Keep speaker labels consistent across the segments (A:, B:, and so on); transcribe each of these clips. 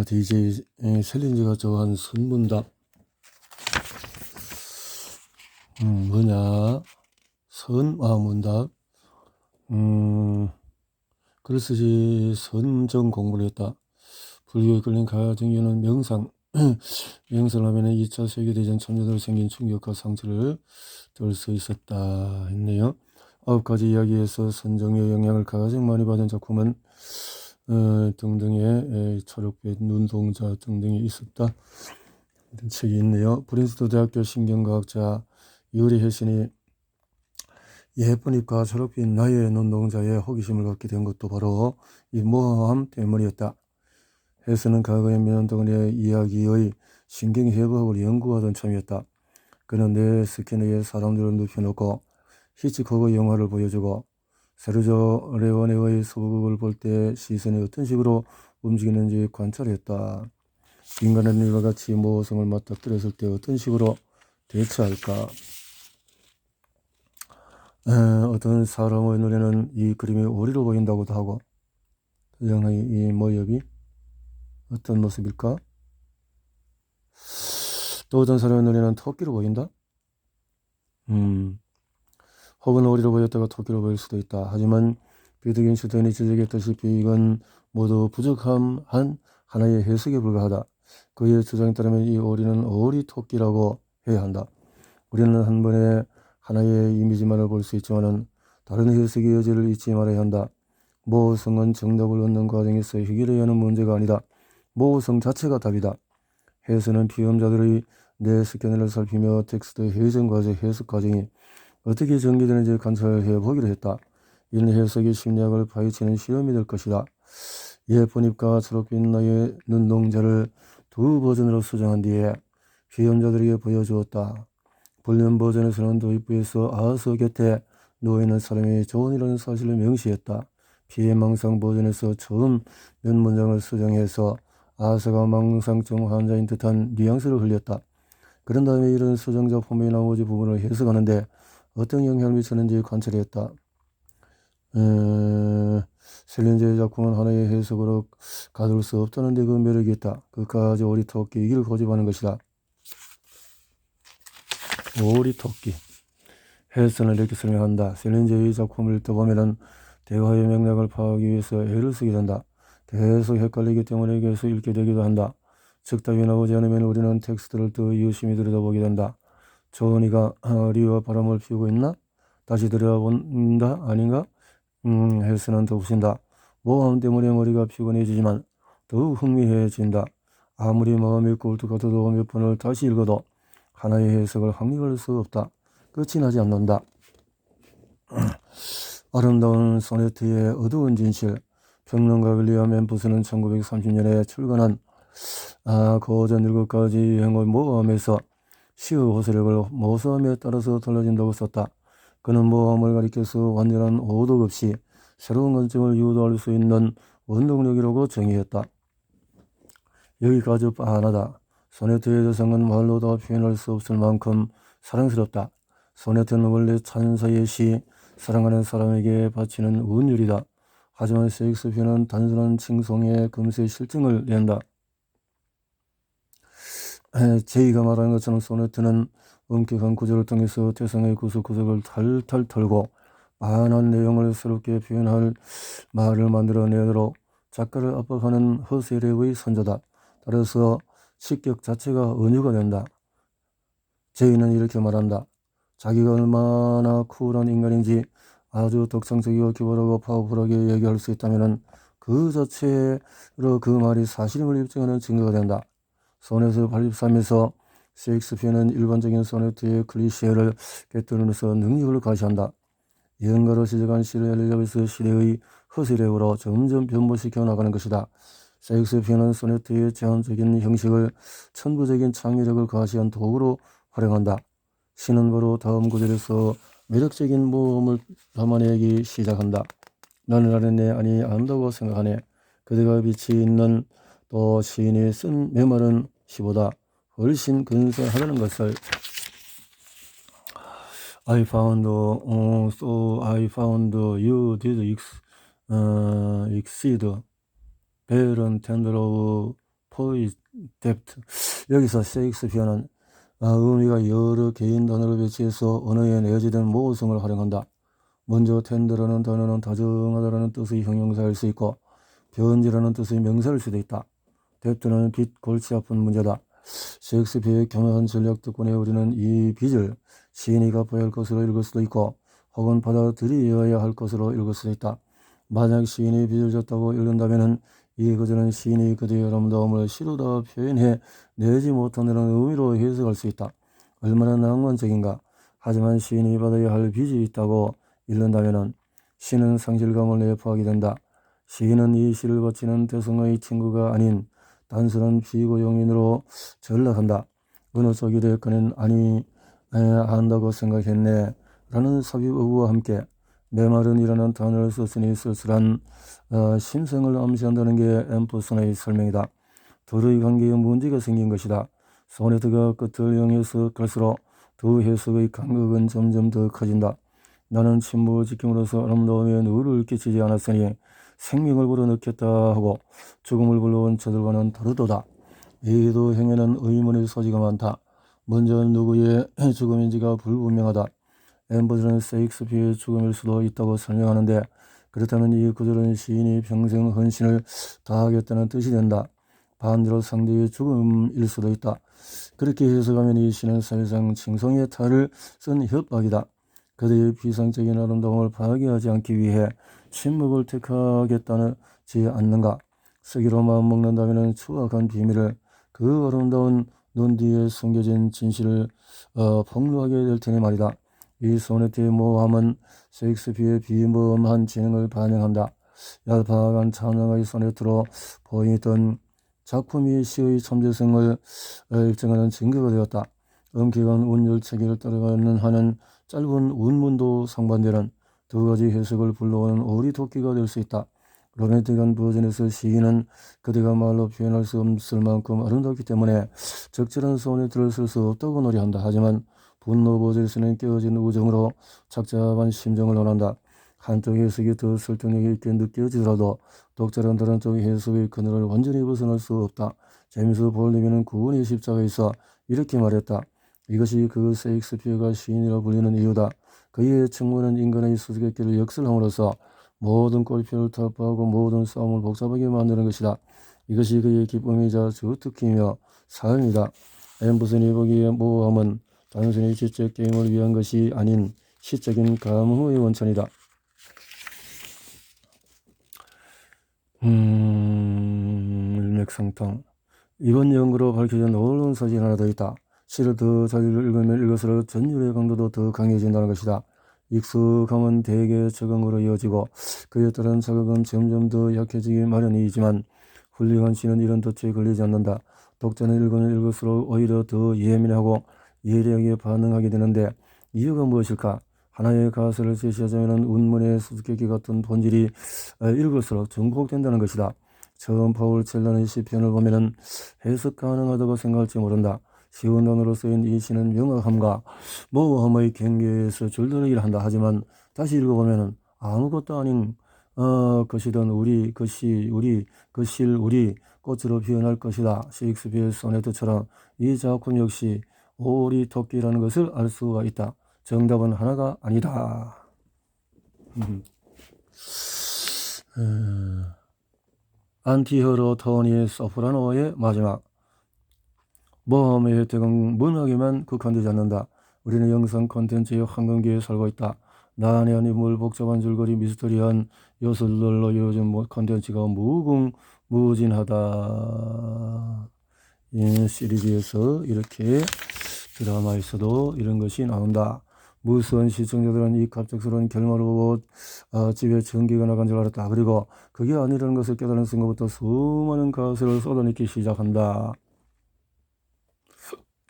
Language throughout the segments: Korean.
A: DJ 챌린지가 좋아하는 선문답. 뭐냐? 문답. 글 쓰지 선정 공부를 했다. 불교에 끌린 가장 이유는 명상. 명상을 하면 2차 세계대전 참여자로 생긴 충격과 상처를 덜 수 있었다 했네요. 9가지 이야기에서 선정의 영향을 가장 많이 받은 작품은 등등의 초록빛, 눈동자 등등이 있었다. 이런 책이 있네요. 프린스턴 대학교 신경과학자 유리 헬슨이 예쁜 잎과 초록빛 나의 눈동자에 호기심을 갖게 된 것도 바로 이 모호함 때문이었다. 헬슨은 과거의 몇 년 동안의 이야기의 신경해부학을 연구하던 참이었다. 그는 내 스캐너에 사람들을 눕혀놓고 히치콕의 영화를 보여주고 세르조 레오네의 소극을 볼 때 시선이 어떤 식으로 움직이는지 관찰했다. 인간은 이와 같이 모성을 맞닥뜨렸을 때 어떤 식으로 대처할까? 어떤 사람의 눈에는 이 그림이 오리로 보인다고도 하고, 영의 이 모습이 어떤 모습일까? 또 어떤 사람의 눈에는 토끼로 보인다? 혹은 오리로 보였다가 토끼로 보일 수도 있다. 하지만 비트겐슈타인이 지적했다시피 이건 모두 부족한 하나의 해석에 불과하다. 그의 주장에 따르면 이 오리는 오리 토끼라고 해야 한다. 우리는 한 번에 하나의 이미지만을 볼 수 있지만 다른 해석의 여지를 잊지 말아야 한다. 모성은 정답을 얻는 과정에서 해결해야 하는 문제가 아니다. 모성 자체가 답이다. 해석은 피험자들의 뇌 스캐너를 살피며 텍스트 해석 과정, 해석 과정이 어떻게 전개되는지 관찰해 보기로 했다. 이런 해석이 심리학을 파헤치는 시험이 될 것이다. 예쁜 잎과 초록빛 나의 눈동자를 두 버전으로 수정한 뒤에 피험자들에게 보여주었다. 불륜 버전에서는 도입부에서 아서 곁에 누워있는 사람이 조언이라는 사실을 명시했다. 피해망상 버전에서 처음 몇 문장을 수정해서 아서가 망상증 환자인 듯한 뉘앙스를 흘렸다. 그런 다음에 이런 수정자 폼의 나머지 부분을 해석하는데 어떤 영향을 미쳤는지 관찰했다. 챌린저의 작품은 하나의 해석으로 가둘 수 없다는 데 그 매력이 있다. 그까지 오리토끼 이기를 고집하는 것이다. 오리토끼. 헬슨은 이렇게 설명한다. 챌린저의 작품을 읽다보면 대화의 맥락을 파악하기 위해서 애를 쓰게 된다. 계속 헷갈리기 때문에 계속 읽게 되기도 한다. 즉 답이 나오지 않으면 우리는 텍스트를 더 유심히 들여다보게 된다. 조은이가 리와 바람을 피우고 있나? 다시 들여다본다? 아닌가? 헬스는 더 웃신다. 모함 때문에 머리가 피곤해지지만 더욱 흥미해진다. 아무리 마음이 꼴뚝 같아도 몇 번을 다시 읽어도 하나의 해석을 확립할 수 없다. 끝이 나지 않는다. 아름다운 소네트의 어두운 진실. 평론가 윌리엄 엠프스는 1930년에 출간한 고전 7가지 유행을 모함에서 시의 호소력을 모성에 따라서 달라진다고 썼다. 그는 모함을 가리켜서 완전한 오독 없이 새로운 관점을 유도할 수 있는 원동력이라고 정의했다. 여기까지 빤하다. 소네트의 저성은 말로 다 표현할 수 없을 만큼 사랑스럽다. 소네트는 원래 찬사의 시, 사랑하는 사람에게 바치는 운율이다. 하지만 셰익스피어는 단순한 칭송의 금세 실증을 낸다. 제이가 말한 것처럼 소네트는 엄격한 구조를 통해서 대상의 구석구석을 탈탈 털고 많은 내용을 새롭게 표현할 말을 만들어내도록 작가를 압박하는 허세력의 선조다. 따라서 식격 자체가 은유가 된다. 제이는 이렇게 말한다. 자기가 얼마나 쿨한 인간인지 아주 독창적이고 기발하고 파워풀하게 얘기할 수 있다면 그 자체로 그 말이 사실임을 입증하는 증거가 된다. 소네트 83에서 셰익스피어는 일반적인 소네트의 클리셰를 깨뜨리면서 능력을 과시한다. 예언가로 시작한 시를 엘리자베스 시대의 허세력으로 점점 변모시켜 나가는 것이다. 셰익스피어는 소네트의 제한적인 형식을 천부적인 창의력을 과시한 도구로 활용한다. 시는 바로 다음 구절에서 매력적인 모험을 담아내기 시작한다. 나는 알았네, 아니 안다고 생각하네. 그대가 빛이 있는 또 시인이 쓴 메모는 시보다 훨씬 근사하다는 것을. I found, so I found you did exceed 벨은 텐더로우 포이 뎁트. 여기서 셰익스피어는 의미가 여러 개인 단어를 배치해서 언어에 내재된 모성을 활용한다. 먼저 텐더라는 단어는 다정하다라는 뜻의 형용사일 수 있고 변지라는 뜻의 명사일 수도 있다. 뎁트는 빚, 골치 아픈 문제다. 셰익스피어의 교묘한 전략 덕분에 우리는 이 빚을 시인이 갚아야 할 것으로 읽을 수도 있고 혹은 받아들여야 할 것으로 읽을 수도 있다. 만약 시인이 빚을 졌다고 읽는다면 이 그저는 시인이 그들의 아름다움을 시로다 표현해 내지 못한다는 의미로 해석할 수 있다. 얼마나 낭만적인가. 하지만 시인이 받아야 할 빚이 있다고 읽는다면 시는 상실감을 내포하게 된다. 시인은 이 시를 바치는 대성의 친구가 아닌 단순한 피고용인으로 전락한다. 어느 쪽이 됐거는 아니 한다고 생각했네 라는 삽입어구와 함께 메마른이라는 단어를 썼으니 쓸쓸한 심성을 암시한다는 게 앰퍼슨의 설명이다. 둘의 관계에 문제가 생긴 것이다. 소네트가 끝을 향해서 갈수록 두 해석의 간극은 점점 더 커진다. 나는 침묵을 지킴으로써 아름다움에 누를 끼치지 않았으니 생명을 불어넣겠다 하고 죽음을 불러온 저들과는 다르도다. 이도 행에는 의문의 소지가 많다. 먼저 누구의 죽음인지가 불분명하다. 앰버스는 셰익스피어의 죽음일 수도 있다고 설명하는데 그렇다면 이 구절은 시인이 평생 헌신을 다하겠다는 뜻이 된다. 반대로 상대의 죽음일 수도 있다. 그렇게 해석하면 이 시는 사실상 칭송의 탈을 쓴 협박이다. 그들의 비상적인 아름다움을 파괴하지 않기 위해 침묵을 택하겠다지 않는가. 쓰기로 마음먹는다면 추악한 비밀을 그 아름다운 눈 뒤에 숨겨진 진실을 폭로하게 될 테니 말이다. 이 소네트의 모함은 셰익스피어의 비모험한 지능을 반영한다. 얄팍한 찬양의 소네트로 보이던 작품이 시의 참재성을 입증하는 증거가 되었다. 엄격한 운율체계를 따라가는 하는 짧은 운문도 상반되는 두 가지 해석을 불러오는 오리토끼가 될 수 있다. 로맨틱한 버전에서 시인은 그대가 말로 표현할 수 없을 만큼 아름답기 때문에 적절한 소네트를 쓸 수 없다고 노래한다. 하지만 분노 버전에서는 깨어진 우정으로 착잡한 심정을 논한다. 한쪽 해석이 더 설득력 있게 느껴지더라도 독자는 다른 쪽 해석의 그늘을 완전히 벗어날 수 없다. 제임스 볼리면은 구원의 십자가에 있어 이렇게 말했다. 이것이 그 셰익스피어가 시인이라 불리는 이유다. 그의 측문은 인간의 수수께끼를 역설함으로써 모든 꼬리표를 타파하고 모든 싸움을 복잡하게 만드는 것이다. 이것이 그의 기쁨이자 주특기이며 삶이다. 앰버슨이 보기에 모험은 단순히 지적 게임을 위한 것이 아닌 시적인 감흥의 원천이다. 일맥상통. 이번 연구로 밝혀진 놀라운 사실이 하나 더 있다. 시를 더 잘 읽으면 읽을수록 전율의 강도도 더 강해진다는 것이다. 익숙함은 대개 적응으로 이어지고 그에 따른 자극은 점점 더 약해지기 마련이지만 훌륭한 시는 이런 덫에 걸리지 않는다. 독자는 읽으면 읽을수록 오히려 더 예민하고 예리하게 반응하게 되는데 이유가 무엇일까? 하나의 가설을 제시하자면 운문의 수수께끼 같은 본질이 읽을수록 증폭된다는 것이다. 처음 파울 첼란의 시편을 보면은 해석 가능하다고 생각할지 모른다. 쉬운 단어로 쓰인 이 시는 명확함과 모호함의 경계에서 줄다리기를 한다. 하지만 다시 읽어보면은 아무것도 아닌 것이던 우리, 그시, 우리, 그실, 우리 꽃으로 표현할 것이다. 셰익스피어의 소네트처럼 이 작품 역시 오리 토끼라는 것을 알 수가 있다. 정답은 하나가 아니다. 안티히어로 토니의 소프라노의 마지막. 모험의 혜택은 문학에만 국한되지 않는다. 우리는 영상 콘텐츠의 황금기에 살고 있다. 난해한 인물, 복잡한 줄거리, 미스터리한 요소들로 이루어진 콘텐츠가 무궁무진하다. 이 시리즈에서 이렇게 드라마에서도 이런 것이 나온다. 무수한 시청자들은 이 갑작스러운 결말을 보고 집에 전기가 나간 줄 알았다. 그리고 그게 아니라는 것을 깨달은 순간부터 수많은 가설을 쏟아내기 시작한다.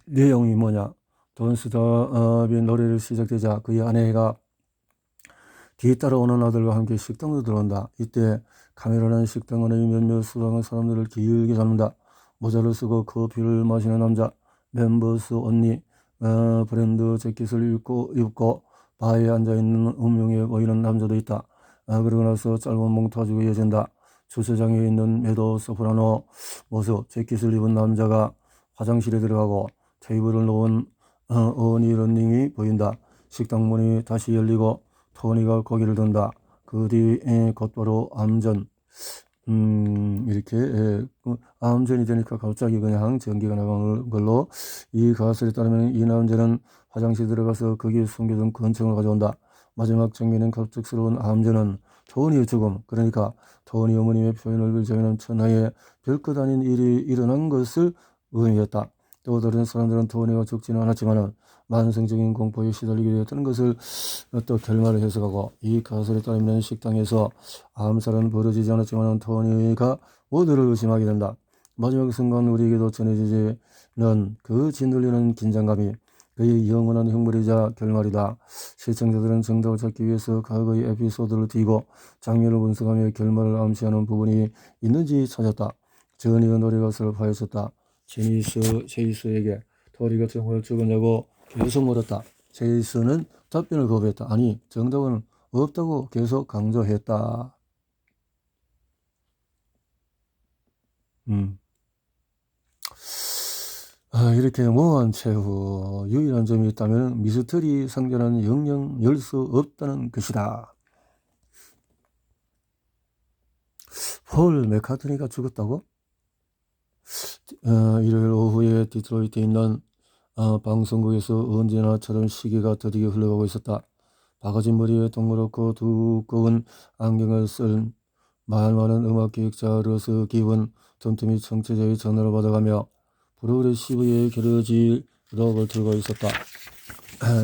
A: 내용이 뭐냐? 돈스탑이 노래를 시작되자 그의 아내가 뒤따라오는 아들과 함께 식당으로 들어온다. 이때 카메라는 식당 안의 몇몇 수상한 사람들을 길게 잡는다. 모자를 쓰고 커피를 마시는 남자, 멤버스 언니, 브랜드 재킷을 입고 바에 앉아있는 음흉해 보이는 남자도 있다. 그러고 나서 짧은 몽타주가 이어진다. 주차장에 있는 메도 소프라노 모습, 재킷을 입은 남자가 화장실에 들어가고 테이블을 놓은 어니 런닝이 보인다. 식당 문이 다시 열리고 토니가 고개를 든다. 그 뒤 곧바로 암전. 이렇게 암전이 되니까 갑자기 그냥 전기가 나간 걸로 이 가설에 따르면 이 남자는 화장실에 들어가서 거기에 숨겨둔 권총을 가져온다. 마지막 장면은 갑작스러운 암전은 토니의 죽음, 그러니까 토니 어머님의 표현을 빌자면 천하에 별것 아닌 일이 일어난 것을 의미했다. 또 다른 사람들은 토니가 죽지는 않았지만 만성적인 공포에 시달리게 되었다는 것을 또 결말을 해석하고, 이 가설에 따르면 식당에서 암살은 벌어지지 않았지만 토니가 모두를 의심하게 된다. 마지막 순간 우리에게도 전해지는 그 짓눌리는 긴장감이 그의 영원한 흉물이자 결말이다. 시청자들은 정답을 찾기 위해서 과거의 에피소드를 띄고 장면을 분석하며 결말을 암시하는 부분이 있는지 찾았다. 전이가 노래가사를 파헤쳤다. 제이스에게 토니가 정말 죽었냐고 계속 물었다. 제이스는 답변을 거부했다. 아니, 정답은 없다고 계속 강조했다. 음. 이렇게 모호한 최후 유일한 점이 있다면 미스터리 상자는 영영 열 수 없다는 것이다. 폴 맥카트니가 죽었다고? 일요일 오후에 디트로이트에 있는 방송국에서 언제나처럼 시계가 더디게 흘러가고 있었다. 바가지 머리에 동그랗고 두꺼운 안경을 쓴 말 많은 음악 기획자 러스 기브는 틈틈이 청취자의 전화를 받아가며 프로그레시브의 게러지 록을 틀고 있었다.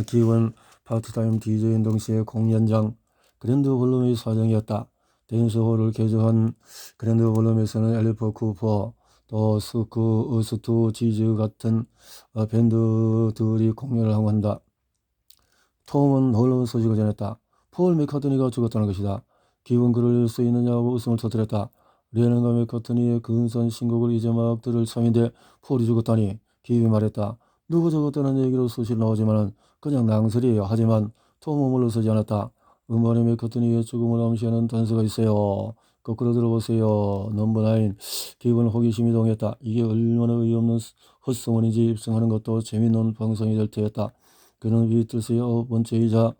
A: 기브는 파트타임 DJ인 동시에 공연장 그랜드 볼룸의 사장이었다. 댄스홀을 개조한 그랜드 볼룸에서는 엘리퍼 쿠퍼, 또 스투 지즈 같은 밴드들이 공연을 하고 한다. 톰은 놀라운 소식을 전했다. 폴 맥카트니가 죽었다는 것이다. 기분 그럴 수 있느냐고 웃음을 터뜨렸다. 레넌과 맥카트니의 근사한 신곡을 이제 막 들을 참인데 폴이 죽었다니. 기분이 말했다. 누구 죽었다는 얘기로 수시로 나오지만 그냥 낭설이에요. 하지만 톰은 물러서지 않았다. 음반에 맥카트니의 죽음을 암시하는 단서가 있어요. 거꾸로 들어보세요. 넘버 9. 기분 호기심이 동했다. 이게 얼마나 의없는 헛소문인지 입증하는 것도 재밌는 방송이 될 테였다. 그는 비틀스의 9번째이자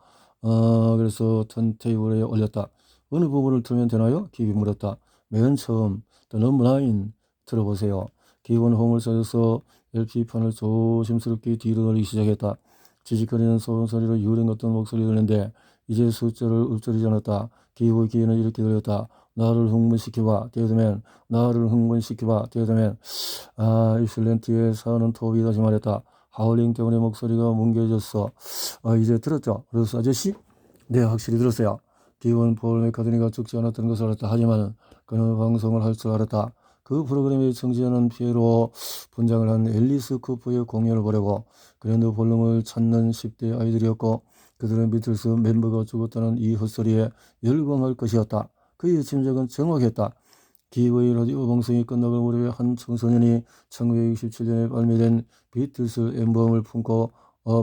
A: 그래서 턴테이블에 올렸다. 어느 부분을 틀면 되나요? 기비 물었다. 맨 처음 The Number 9 들어보세요. 기본 홈을 찾아서 LP판을 조심스럽게 뒤로 돌리기 시작했다. 지직거리는 소음소리로 유령 같은 목소리가 들리는데 이제 숫자를 읊조리지 않았다. 기브의 귀에는 이렇게 들렸다. 나를 흥분시켜봐, 데드맨. 나를 흥분시켜봐, 데드맨. 익셀렌트에 사는 톱이 다시 말했다. 하울링 때문에 목소리가 뭉개졌어. 이제 들었죠? 러스 아저씨? 네, 확실히 들었어요. 기본 폴 맥카트니가 죽지 않았다는 것을 알았다. 하지만 그는 방송을 할 줄 알았다. 그 프로그램에 청취하는 피해로 분장을 한 앨리스 쿠퍼의 공연을 보려고 그랜드 볼룸을 찾는 10대 아이들이었고, 그들은 비틀스 멤버가 죽었다는 이 헛소리에 열광할 것이었다. 그의 짐작은 정확했다. 기브의 라디오 방송이 끝나갈 무렵에 한 청소년이 1967년에 발매된 비틀스 앨범을 품고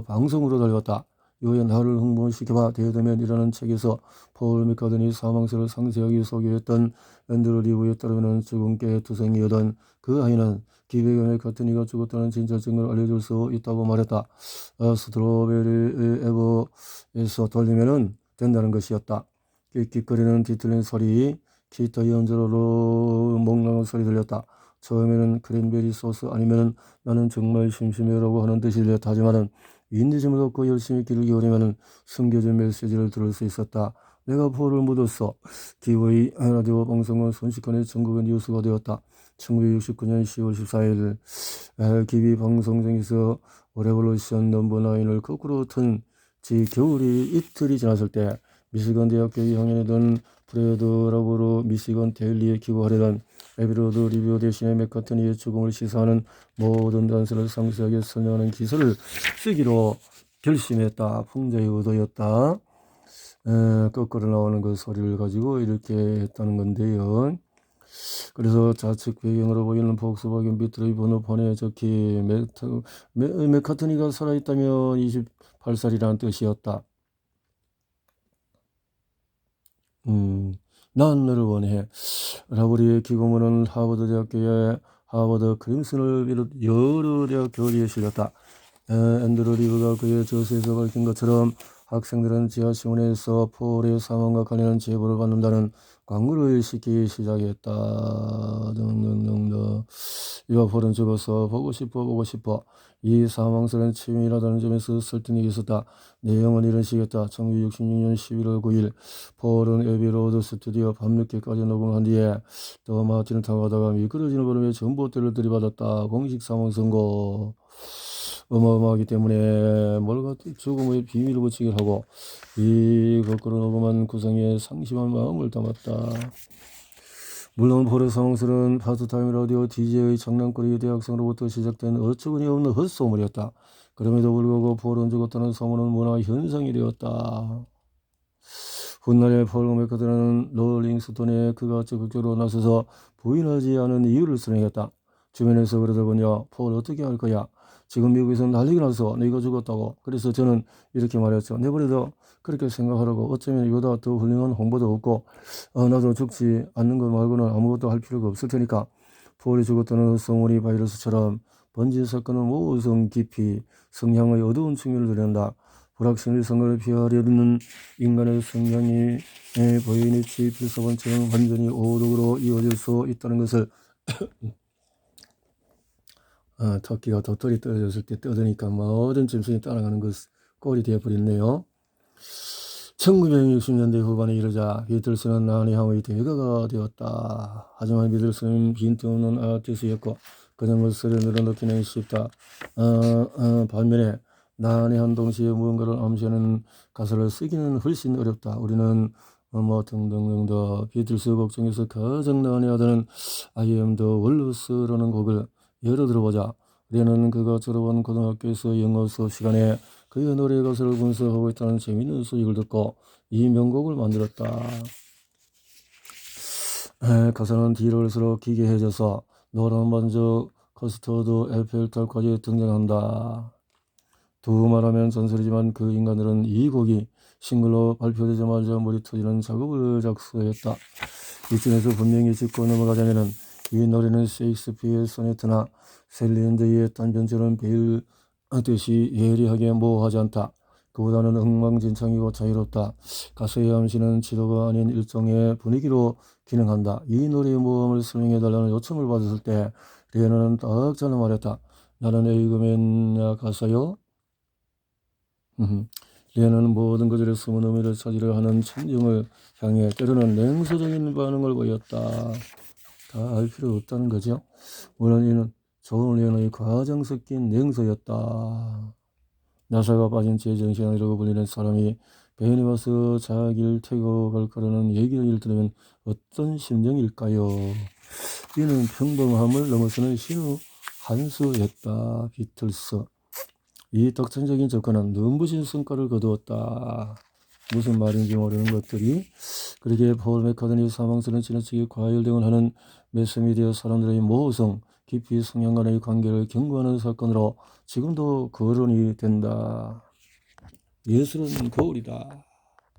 A: 방송으로 달렸다. 이후에 나를 흥분시켜봐 데드맨이라는 책에서 폴 맥카트니 사망설을 상세하게 소개했던 앤드루 리브에 따르면 죽음께 투생이었던 그 아이는 기브의 맥카트니가 죽었다는 진짜 증거를 알려줄 수 있다고 말했다. 스트로베리 에버에서 돌리면 된다는 것이었다. 끽끽거리는 뒤틀린 소리, 기타 연주로 몽랑한 소리 들렸다. 처음에는 크랜베리 소스 아니면 나는 정말 심심해라고 하는 뜻이 들렸다. 하지만은 인내심을 갖고 열심히 귀를 기울이면 숨겨진 메시지를 들을 수 있었다. 내가 폴을 묻었어. 기브의 라디오 방송은 순식간에 전국의 뉴스가 되었다. 1969년 10월 14일 기비 방송장에서 레볼루션 넘버 9을 거꾸로 튼 지 겨울이 이틀이 지났을 때 미시건 대학교 2학년이던 프레드 라보로 미시건 데일리에 기고하려던 에비로드 리뷰 대신에 맥카트니의 죽음을 시사하는 모든 단서를 상세하게 설명하는 기사를 쓰기로 결심했다. 풍자의 의도였다. 거꾸로 나오는 그 소리를 가지고 이렇게 했다는 건데요. 그래서 좌측 배경으로 보이는 폭스바겐 비트의 번호판에 적힌 맥카트니가 살아있다면 28살이라는 뜻이었다. 난 너를 원해. 라브리의 기고문은 하버드 대학교의 하버드 크림슨을 비롯 여러 대학 교리에 실렸다. 앤드루 리브가 그의 저서에서 밝힌 것처럼 학생들은 지하시문에서 폴의 사망과 관련한 제보를 받는다는 광고를 싣기 시작했다. 등등등등. 이와 폴은 죽어서 보고 싶어. 이 사망설은 치밀하다는 점에서 설득력이 있었다. 내용은 이런 식이었다. 1966년 11월 9일 폴은 에비로드 스튜디오 밤늦게까지 녹음한 뒤에 더 마틴을 타고 가다가 미끄러지는 바람에 전봇대를 들이받았다. 공식 사망 선고. 어마어마하기 때문에 뭘가 죽음의 비밀을 붙이기를 하고 이 거꾸로 녹음한 구성에 상심한 마음을 담았다. 물론 폴의 사망설은 파트타임 라디오 DJ의 장난거리 대학생으로부터 시작된 어처구니 없는 헛소문이었다. 그럼에도 불구하고 폴은 죽었다는 소문은 문화 현상이 되었다. 훗날에 폴 맥카트는 롤링스톤에 그가 적극적으로 나서서 부인하지 않은 이유를 설명했다. 주변에서 그러더군요. 폴 어떻게 할 거야? 지금 미국에서 난리가 나서 네가 죽었다고. 그래서 저는 이렇게 말했죠. 내버려둬. 그렇게 생각하라고. 어쩌면 이보다 더 훌륭한 홍보도 없고 나도 죽지 않는 것 말고는 아무것도 할 필요가 없을 테니까. 폴이 죽었다는 소문이 바이러스처럼 번진 사건은 모성 깊이 성향의 어두운 측면을 드러낸다. 불확실한 선거를 피하려는 인간의 성향이 보이니치 필사본처럼 완전히 오독으로 이어질 수 있다는 것을 토끼가 도토리 떨어졌을 때 떠드니까 모든 짐승이 따라가는 것 꼴이 되어버렸네요. 1960년대 후반에 이르자 비틀스는 난해함의 대가가 되었다. 하지만 비틀스는 빈틈없는 아티스트였고 그냥 것을 늘어놓기는 쉽다. 반면에 난해한 동시에 무언가를 암시하는 가사를 쓰기는 훨씬 어렵다. 우리는 등등등등 비틀스 곡 중에서 가장 난해하다는 I am the Walls라는 곡을 예로 들어보자. 리는 그가 졸업한 고등학교에서 영어 수업 시간에 그의 노래 가사를 분석하고 있다는 재미있는 소식을 듣고 이 명곡을 만들었다. 가사는 뒤로 갈수록 기괴해져서 노란 반죽, 커스터드, 에펠탑까지 등장한다. 두말하면 전설이지만 그 인간들은 이 곡이 싱글로 발표되자마자 머리 터지는 작업을 작성했다. 이쯤에서 분명히 짚고 넘어가자면은 이 노래는 셰익스피어의 소네트나 셀린드의 단편처럼 배일 듯이 예리하게 모호하지 않다. 그보다는 엉망진창이고 자유롭다. 가수의 암시는 지도가 아닌 일종의 분위기로 기능한다. 이 노래의 모험을 설명해달라는 요청을 받았을 때 리에너는 딱 잘라 말했다. 나는 에이그맨 가사요? 리에너는 모든 것들의 숨은 의미를 찾으려 하는 천정을 향해 때로는 냉소적인 반응을 보였다. 다 알 필요 없다는 거죠. 물론 이는 좋은 리에너의 과장 섞인 냉소였다. 나사가 빠진 제정신이라고 불리는 사람이 배에 와서 자기를 태우고 갈 거라는 얘기를 들으면 어떤 심정일까요? 이는 평범함을 넘어서는 신의 한 수였다. 비틀스. 이 독창적인 접근은 눈부신 성과를 거두었다. 무슨 말인지 모르는 것들이 그렇게 폴 맥카트니 사망설은 지나치게 과열등을 하는 매스미디어 사람들의 모성, 깊이 성향 간의 관계를 경고하는 사건으로 지금도 거론이 된다. 예술은 거울이다.